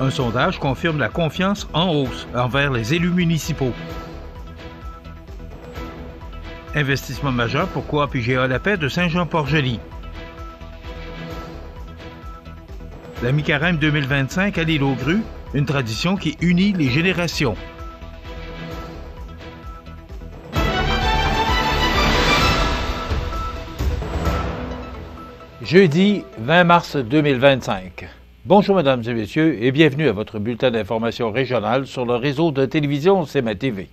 Un sondage confirme la confiance en hausse envers les élus municipaux. Investissement majeur pour Coop IGA La Paix de Saint-Jean-Port-Joli. La mi-carême 2025 à l'île aux Grues, une tradition qui unit les générations. Jeudi 20 mars 2025. Bonjour mesdames et messieurs et bienvenue à votre bulletin d'information régionale sur le réseau de télévision CMA TV.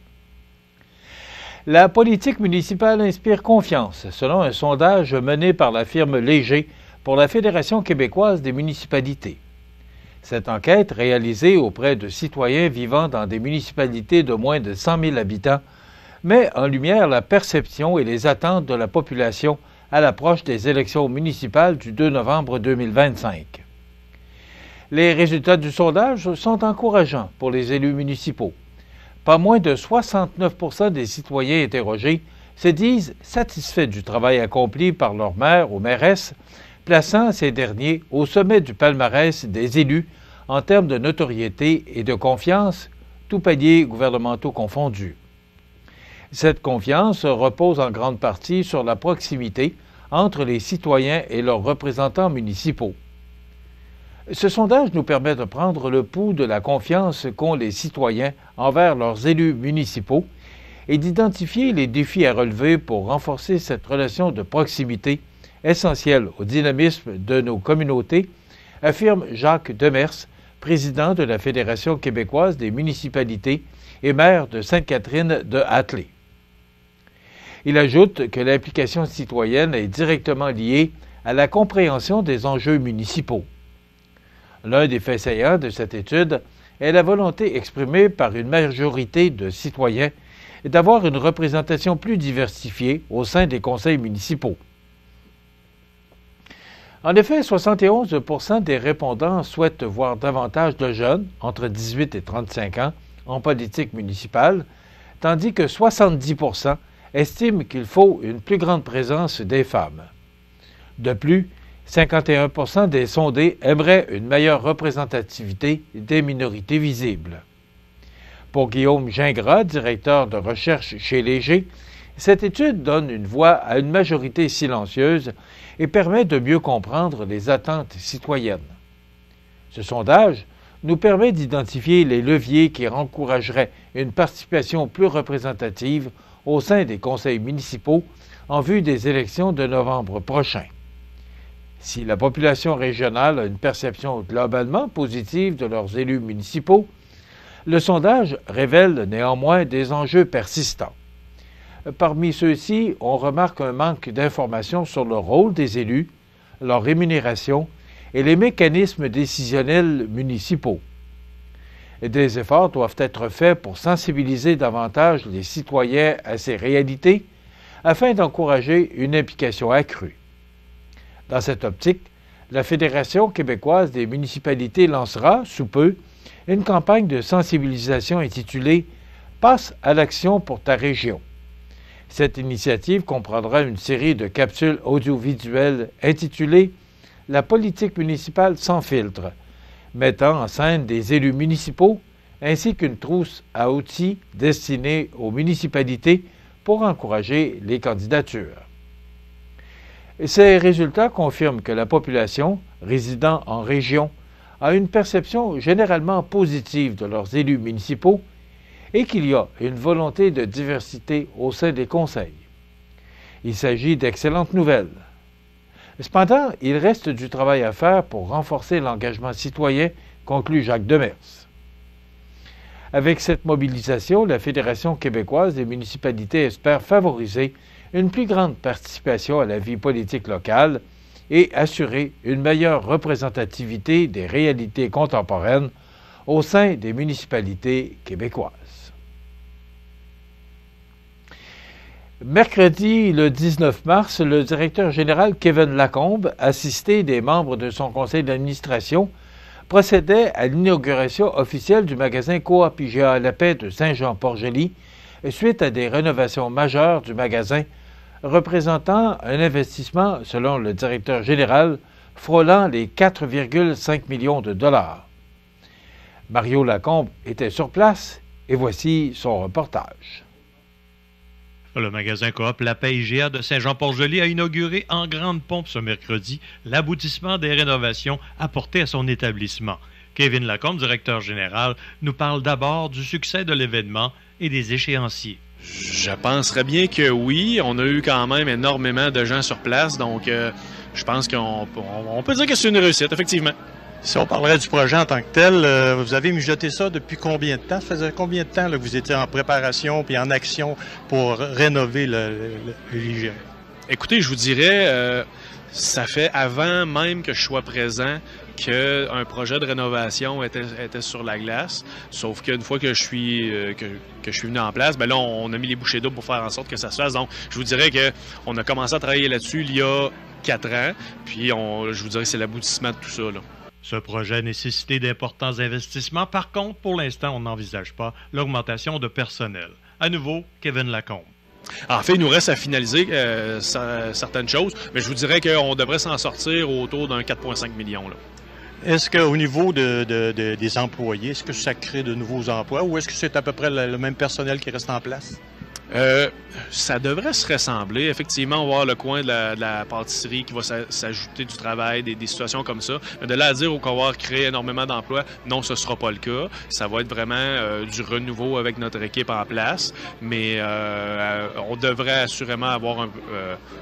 La politique municipale inspire confiance, selon un sondage mené par la firme Léger pour la Fédération québécoise des municipalités. Cette enquête, réalisée auprès de citoyens vivant dans des municipalités de moins de 100 000 habitants, met en lumière la perception et les attentes de la population à l'approche des élections municipales du 2 novembre 2025. Les résultats du sondage sont encourageants pour les élus municipaux. Pas moins de 69% des citoyens interrogés se disent satisfaits du travail accompli par leur maire ou mairesse, plaçant ces derniers au sommet du palmarès des élus en termes de notoriété et de confiance, tous paliers gouvernementaux confondus. Cette confiance repose en grande partie sur la proximité entre les citoyens et leurs représentants municipaux. Ce sondage nous permet de prendre le pouls de la confiance qu'ont les citoyens envers leurs élus municipaux et d'identifier les défis à relever pour renforcer cette relation de proximité essentielle au dynamisme de nos communautés, affirme Jacques Demers, président de la Fédération québécoise des municipalités et maire de Sainte-Catherine de Hatley. Il ajoute que l'implication citoyenne est directement liée à la compréhension des enjeux municipaux. L'un des faits saillants de cette étude est la volonté exprimée par une majorité de citoyens d'avoir une représentation plus diversifiée au sein des conseils municipaux. En effet, 71% des répondants souhaitent voir davantage de jeunes, entre 18 et 35 ans, en politique municipale, tandis que 70% estiment qu'il faut une plus grande présence des femmes. De plus, 51% des sondés aimeraient une meilleure représentativité des minorités visibles. Pour Guillaume Gingras, directeur de recherche chez Léger, cette étude donne une voix à une majorité silencieuse et permet de mieux comprendre les attentes citoyennes. Ce sondage nous permet d'identifier les leviers qui encourageraient une participation plus représentative au sein des conseils municipaux en vue des élections de novembre prochain. Si la population régionale a une perception globalement positive de leurs élus municipaux, le sondage révèle néanmoins des enjeux persistants. Parmi ceux-ci, on remarque un manque d'informations sur le rôle des élus, leur rémunération et les mécanismes décisionnels municipaux. Des efforts doivent être faits pour sensibiliser davantage les citoyens à ces réalités afin d'encourager une implication accrue. Dans cette optique, la Fédération québécoise des municipalités lancera, sous peu, une campagne de sensibilisation intitulée « Passe à l'action pour ta région ». Cette initiative comprendra une série de capsules audiovisuelles intitulées « La politique municipale sans filtre », mettant en scène des élus municipaux ainsi qu'une trousse à outils destinée aux municipalités pour encourager les candidatures. Ces résultats confirment que la population, résidant en région, a une perception généralement positive de leurs élus municipaux et qu'il y a une volonté de diversité au sein des conseils. Il s'agit d'excellentes nouvelles. Cependant, il reste du travail à faire pour renforcer l'engagement citoyen, conclut Jacques Demers. Avec cette mobilisation, la Fédération québécoise des municipalités espère favoriser une plus grande participation à la vie politique locale et assurer une meilleure représentativité des réalités contemporaines au sein des municipalités québécoises. Mercredi, le 19 mars, le directeur général Kevin Lacombe, assisté des membres de son conseil d'administration, procédait à l'inauguration officielle du magasin Coop IGA La Paix de Saint-Jean-Port-Joli suite à des rénovations majeures du magasin représentant un investissement, selon le directeur général, frôlant les 4,5 millions de dollars. Mario Lacombe était sur place et voici son reportage. Le magasin Coop La Paix IGA de Saint-Jean-Port-Joli a inauguré en grande pompe ce mercredi l'aboutissement des rénovations apportées à son établissement. Kevin Lacombe, directeur général, nous parle d'abord du succès de l'événement et des échéanciers. Je penserais bien que oui. On a eu quand même énormément de gens sur place, donc je pense qu'on peut dire que c'est une réussite, effectivement. Si on parlerait du projet en tant que tel, vous avez mijoté ça depuis combien de temps? Ça faisait combien de temps là, que vous étiez en préparation puis en action pour rénover l'IGA? Écoutez, je vous dirais, ça fait avant même que je sois présent qu'un projet de rénovation était sur la glace. Sauf qu'une fois que je suis venu en place, ben là, on a mis les bouchées doubles pour faire en sorte que ça se fasse. Donc, je vous dirais qu'on a commencé à travailler là-dessus il y a 4 ans. Puis, je vous dirais que c'est l'aboutissement de tout ça, là. Ce projet a nécessité d'importants investissements. Par contre, pour l'instant, on n'envisage pas l'augmentation de personnel. À nouveau, Kevin Lacombe. En fait, il nous reste à finaliser certaines choses, mais je vous dirais qu'on devrait s'en sortir autour d'un 4,5 millions, là. Est-ce qu'au niveau des employés, est-ce que ça crée de nouveaux emplois ou est-ce que c'est à peu près le même personnel qui reste en place? Ça devrait se ressembler. Effectivement, on va avoir le coin de la pâtisserie qui va s'ajouter du travail, des situations comme ça. Mais de là à dire qu'on va créer énormément d'emplois, non, ce ne sera pas le cas. Ça va être vraiment du renouveau avec notre équipe en place. Mais on devrait assurément avoir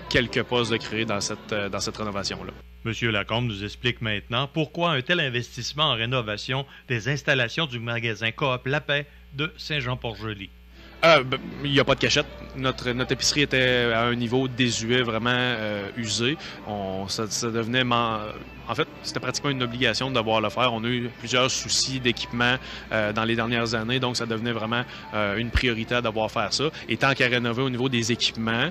quelques postes de créer dans cette rénovation-là. M. Lacombe nous explique maintenant pourquoi un tel investissement en rénovation des installations du magasin Coop La Paix de Saint-Jean-Port-Joli. Il n'y a pas de cachette. Notre épicerie était à un niveau désuet, vraiment usé. Ça devenait... En fait, c'était pratiquement une obligation de devoir le faire. On a eu plusieurs soucis d'équipement dans les dernières années, donc ça devenait vraiment une priorité à devoir faire ça. Et tant qu'à rénover au niveau des équipements,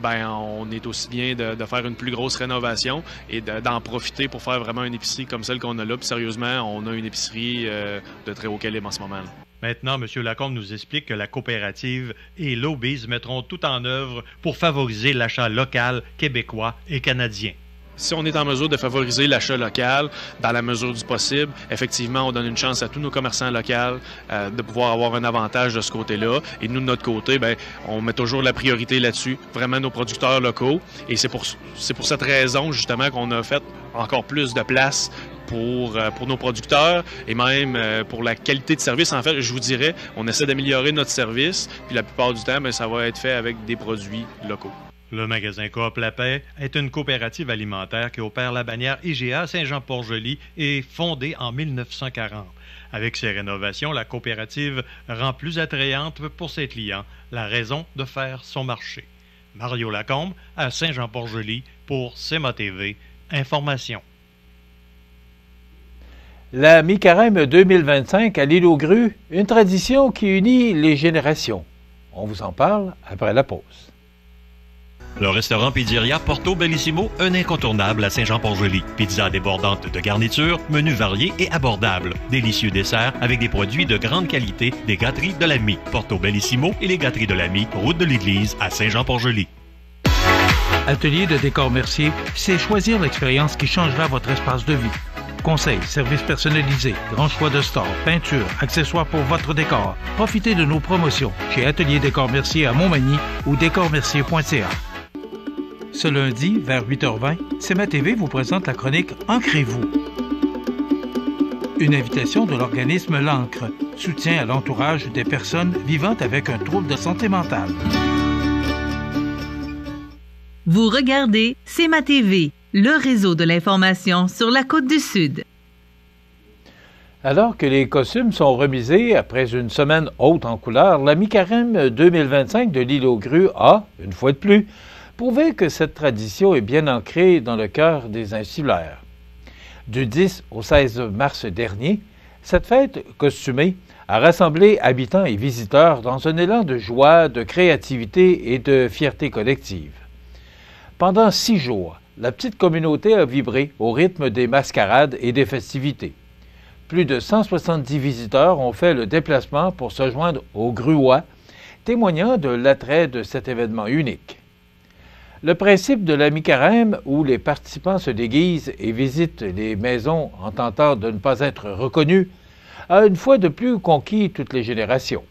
ben on est aussi bien de faire une plus grosse rénovation et d'en profiter pour faire vraiment une épicerie comme celle qu'on a là. Puis sérieusement, on a une épicerie de très haut calibre en ce moment, là. Maintenant, M. Lacombe nous explique que la coopérative et l'Obis mettront tout en œuvre pour favoriser l'achat local, québécois et canadien. Si on est en mesure de favoriser l'achat local dans la mesure du possible, effectivement, on donne une chance à tous nos commerçants locaux de pouvoir avoir un avantage de ce côté-là. Et nous, de notre côté, ben, on met toujours la priorité là-dessus, vraiment nos producteurs locaux. Et c'est pour cette raison, justement, qu'on a fait encore plus de place pour nos producteurs et même pour la qualité de service. En fait, je vous dirais, on essaie d'améliorer notre service, puis la plupart du temps, bien, ça va être fait avec des produits locaux. Le magasin Coop La Paix est une coopérative alimentaire qui opère la bannière IGA à Saint-Jean-Port-Joli et fondée en 1940. Avec ses rénovations, la coopérative rend plus attrayante pour ses clients la raison de faire son marché. Mario Lacombe à Saint-Jean-Port-Joli pour CMA TV. Information. La mi-carême 2025 à l'île aux Grues, une tradition qui unit les générations. On vous en parle après la pause. Le restaurant Pizzeria Porto Bellissimo, un incontournable à Saint-Jean-Port-Joli. Pizza débordante de garniture, menu varié et abordable. Délicieux dessert avec des produits de grande qualité des gâteries de l'Ami. Porto Bellissimo et les gâteries de l'Ami, route de l'église à Saint-Jean-Port-Joli. Atelier de décor Mercier, c'est choisir l'expérience qui changera votre espace de vie. Conseils, services personnalisés, grand choix de stores, peinture, accessoires pour votre décor. Profitez de nos promotions chez Atelier Décor Mercier à Montmagny ou décormercier.ca. Ce lundi, vers 8h20, CMA TV vous présente la chronique Ancrez-vous. Une invitation de l'organisme L'Ancre, soutien à l'entourage des personnes vivant avec un trouble de santé mentale. Vous regardez CMA TV, le réseau de l'information sur la Côte-du-Sud. Alors que les costumes sont remisés après une semaine haute en couleurs, la mi-carême 2025 de l'île aux Grues a, une fois de plus, prouvé que cette tradition est bien ancrée dans le cœur des insulaires. Du 10 au 16 mars dernier, cette fête costumée a rassemblé habitants et visiteurs dans un élan de joie, de créativité et de fierté collective. Pendant 6 jours, la petite communauté a vibré au rythme des mascarades et des festivités. Plus de 170 visiteurs ont fait le déplacement pour se joindre aux Gruois, témoignant de l'attrait de cet événement unique. Le principe de la mi-carême, où les participants se déguisent et visitent les maisons en tentant de ne pas être reconnus, a une fois de plus conquis toutes les générations.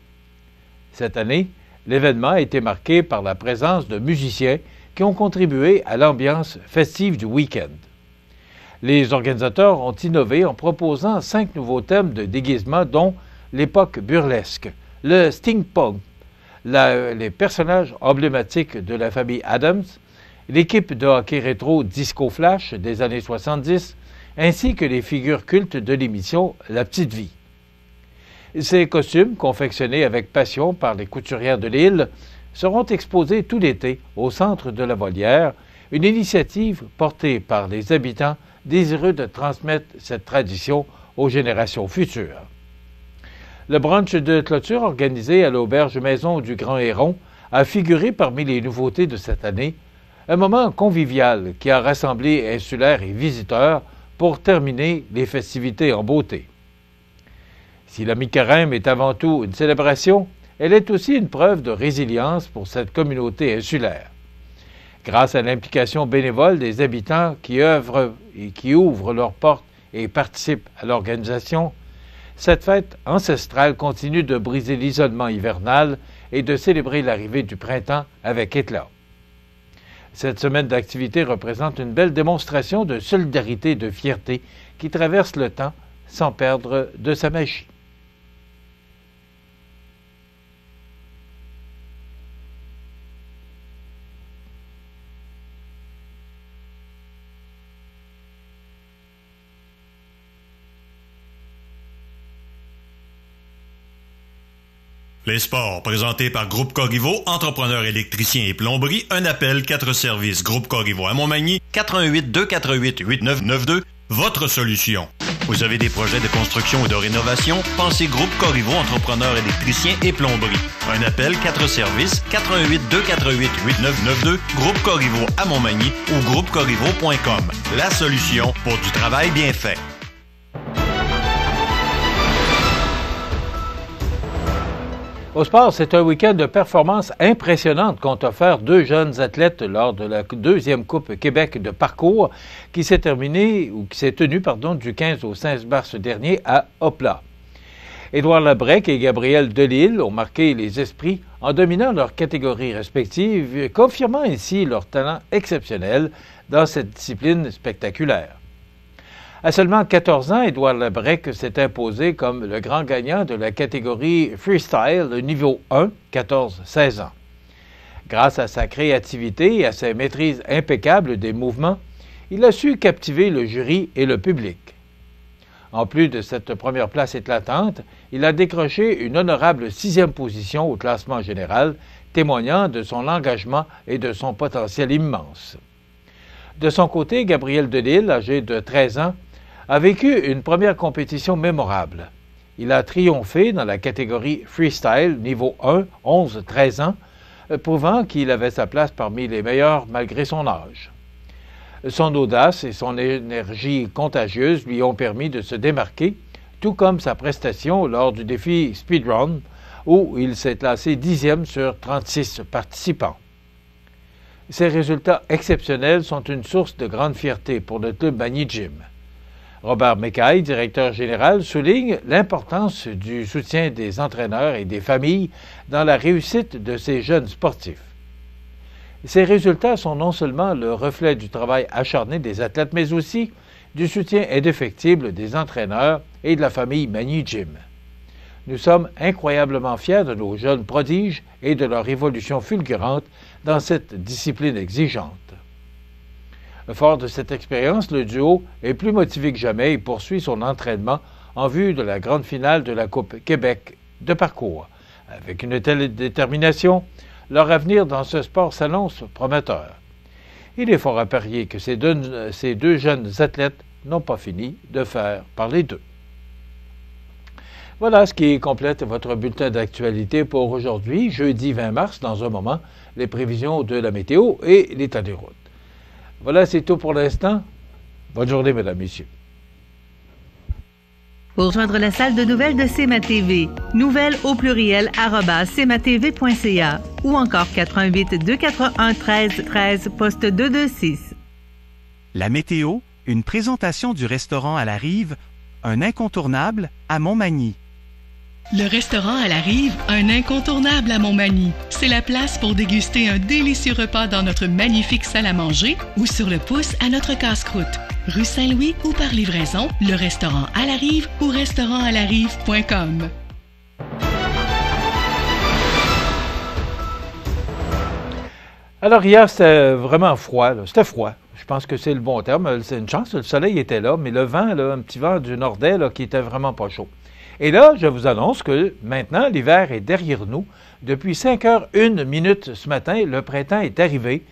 Cette année, l'événement a été marqué par la présence de musiciens qui ont contribué à l'ambiance festive du week-end. Les organisateurs ont innové en proposant 5 nouveaux thèmes de déguisement, dont l'époque burlesque, le steampunk, les personnages emblématiques de la famille Addams, l'équipe de hockey rétro Disco Flash des années 70, ainsi que les figures cultes de l'émission La Petite Vie. Ces costumes, confectionnés avec passion par les couturières de l'île, seront exposés tout l'été au centre de la Volière, une initiative portée par les habitants désireux de transmettre cette tradition aux générations futures. Le brunch de clôture organisé à l'auberge Maison du Grand Héron a figuré parmi les nouveautés de cette année, un moment convivial qui a rassemblé insulaires et visiteurs pour terminer les festivités en beauté. Si la mi-carême est avant tout une célébration, elle est aussi une preuve de résilience pour cette communauté insulaire. Grâce à l'implication bénévole des habitants qui œuvrent et qui ouvrent leurs portes et participent à l'organisation, cette fête ancestrale continue de briser l'isolement hivernal et de célébrer l'arrivée du printemps avec éclat. Cette semaine d'activité représente une belle démonstration de solidarité et de fierté qui traverse le temps sans perdre de sa magie. Les sports, présentés par Groupe Corriveau, entrepreneur électricien et plomberie, un appel, 4 services. Groupe Corriveau à Montmagny, 418-248-8992, votre solution. Vous avez des projets de construction ou de rénovation? Pensez Groupe Corriveau, entrepreneur électricien et plomberie. Un appel, 4 services, 418-248-8992, Groupe Corriveau à Montmagny ou groupecorriveau.com. La solution pour du travail bien fait. Au sport, c'est un week-end de performances impressionnantes qu'ont offert 2 jeunes athlètes lors de la 2e Coupe Québec de parcours qui s'est tenue du 15 au 16 mars dernier à Hopla. Édouard Labrec et Gabriel Delille ont marqué les esprits en dominant leurs catégories respectives, confirmant ainsi leur talent exceptionnel dans cette discipline spectaculaire. À seulement 14 ans, Édouard Labrec s'est imposé comme le grand gagnant de la catégorie Freestyle, le niveau 1, 14-16 ans. Grâce à sa créativité et à sa maîtrise impeccable des mouvements, il a su captiver le jury et le public. En plus de cette première place éclatante, il a décroché une honorable 6e position au classement général, témoignant de son engagement et de son potentiel immense. De son côté, Gabriel Delille, âgé de 13 ans, a vécu une première compétition mémorable. Il a triomphé dans la catégorie Freestyle niveau 1, 11-13 ans, prouvant qu'il avait sa place parmi les meilleurs malgré son âge. Son audace et son énergie contagieuse lui ont permis de se démarquer, tout comme sa prestation lors du défi Speedrun, où il s'est classé 10e sur 36 participants. Ces résultats exceptionnels sont une source de grande fierté pour le club Magny Gym. Robert Mécaille, directeur général, souligne l'importance du soutien des entraîneurs et des familles dans la réussite de ces jeunes sportifs. Ces résultats sont non seulement le reflet du travail acharné des athlètes, mais aussi du soutien indéfectible des entraîneurs et de la famille Magny Gym. Nous sommes incroyablement fiers de nos jeunes prodiges et de leur évolution fulgurante dans cette discipline exigeante. Fort de cette expérience, le duo est plus motivé que jamais et poursuit son entraînement en vue de la grande finale de la Coupe Québec de parcours. Avec une telle détermination, leur avenir dans ce sport s'annonce prometteur. Il est fort à parier que ces deux jeunes athlètes n'ont pas fini de faire parler d'eux. Voilà ce qui complète votre bulletin d'actualité pour aujourd'hui, jeudi 20 mars. Dans un moment, les prévisions de la météo et l'état des routes. Voilà, c'est tout pour l'instant. Bonne journée, mesdames, messieurs. Pour rejoindre la salle de nouvelles de CMA-TV, nouvelles au pluriel @cmatv.ca ou encore 418-241-1313, poste 226. La météo, une présentation du restaurant à la Rive, un incontournable à Montmagny. Le restaurant à la Rive, un incontournable à Montmagny. C'est la place pour déguster un délicieux repas dans notre magnifique salle à manger ou sur le pouce à notre casse-croûte. Rue Saint-Louis ou par livraison, le restaurant à la Rive ou restaurantalarive.com. Alors hier, c'était vraiment froid. C'était froid. Je pense que c'est le bon terme. C'est une chance, le soleil était là, mais le vent, là, un petit vent du nord-est là, qui était vraiment pas chaud. Et là, je vous annonce que maintenant, l'hiver est derrière nous. Depuis 5h01 ce matin, le printemps est arrivé.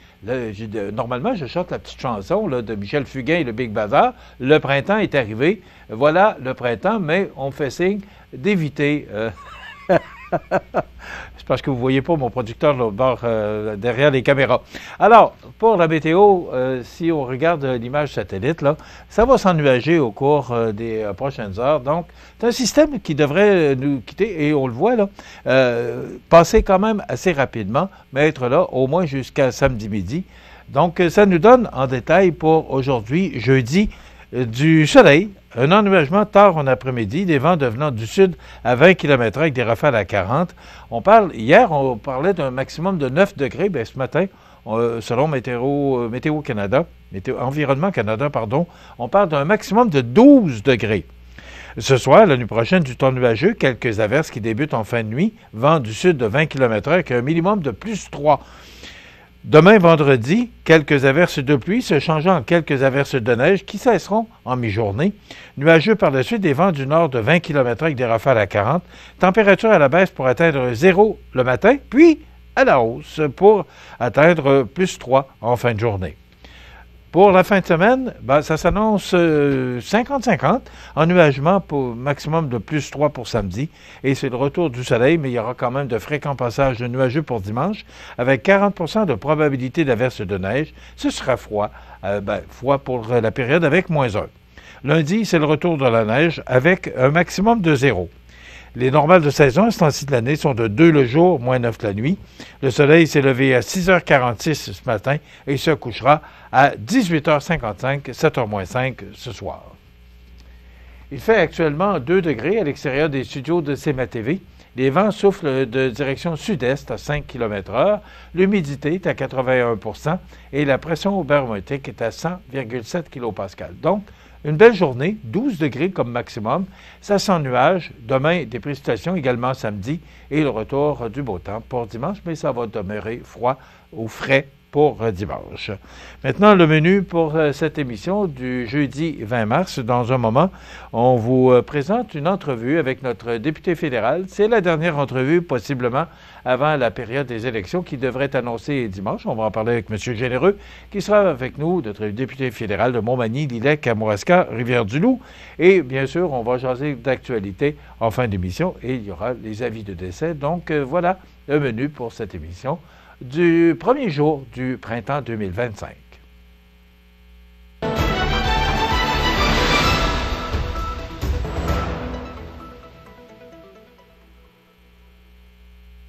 Normalement, je chante la petite chanson là, de Michel Fugain et le Big Bazar. Le printemps est arrivé. Voilà le printemps, mais on fait signe d'éviter... C'est parce que vous ne voyez pas mon producteur là, au bord, derrière les caméras. Alors, pour la météo, si on regarde l'image satellite, là, ça va s'ennuager au cours des prochaines heures. Donc, c'est un système qui devrait nous quitter, et on le voit là, passer quand même assez rapidement, mais être là au moins jusqu'à samedi midi. Donc, ça nous donne en détail pour aujourd'hui, jeudi, du soleil, un ennuagement tard en après-midi, des vents devenant du sud à 20 km avec des rafales à 40. Hier, on parlait d'un maximum de 9 degrés. Bien, ce matin, selon Météo Canada, Environnement Canada, pardon, on parle d'un maximum de 12 degrés. Ce soir, la nuit prochaine, du temps nuageux, quelques averses qui débutent en fin de nuit, vent du sud de 20 km avec un minimum de plus 3. Demain, vendredi, quelques averses de pluie se changeant en quelques averses de neige qui cesseront en mi-journée. Nuageux par la suite, des vents du nord de 20 km avec des rafales à 40. Température à la baisse pour atteindre 0 le matin, puis à la hausse pour atteindre plus 3 en fin de journée. Pour la fin de semaine, ça s'annonce 50-50, ennuagement pour maximum de plus 3 pour samedi. Et c'est le retour du soleil, mais il y aura quand même de fréquents passages de nuageux pour dimanche, avec 40 de probabilité d'averse de neige. Ce sera froid, froid pour la période avec moins 1. Lundi, c'est le retour de la neige avec un maximum de 0. Les normales de saison à ce temps-ci de l'année sont de 2 le jour, moins 9 la nuit. Le soleil s'est levé à 6h46 ce matin et se couchera à 18h55, 7h-5 ce soir. Il fait actuellement 2 degrés à l'extérieur des studios de CMA-TV. Les vents soufflent de direction sud-est à 5 km/h. L'humidité est à 81% et la pression barométrique est à 100,7 kPa. Donc, une belle journée, 12 degrés comme maximum. Ça sent nuage. Demain, des précipitations également samedi et le retour du beau temps pour dimanche, mais ça va demeurer froid ou frais pour dimanche. Maintenant, le menu pour cette émission du jeudi 20 mars. Dans un moment, on vous présente une entrevue avec notre député fédéral. C'est la dernière entrevue, possiblement, avant la période des élections qui devrait être annoncée dimanche. On va en parler avec M. Généreux, qui sera avec nous, notre député fédéral de Montmagny, Lillec, Kamouraska, Rivière-du-Loup. Et bien sûr, on va jaser d'actualité en fin d'émission et il y aura les avis de décès. Donc, voilà le menu pour cette émission du premier jour du printemps 2025.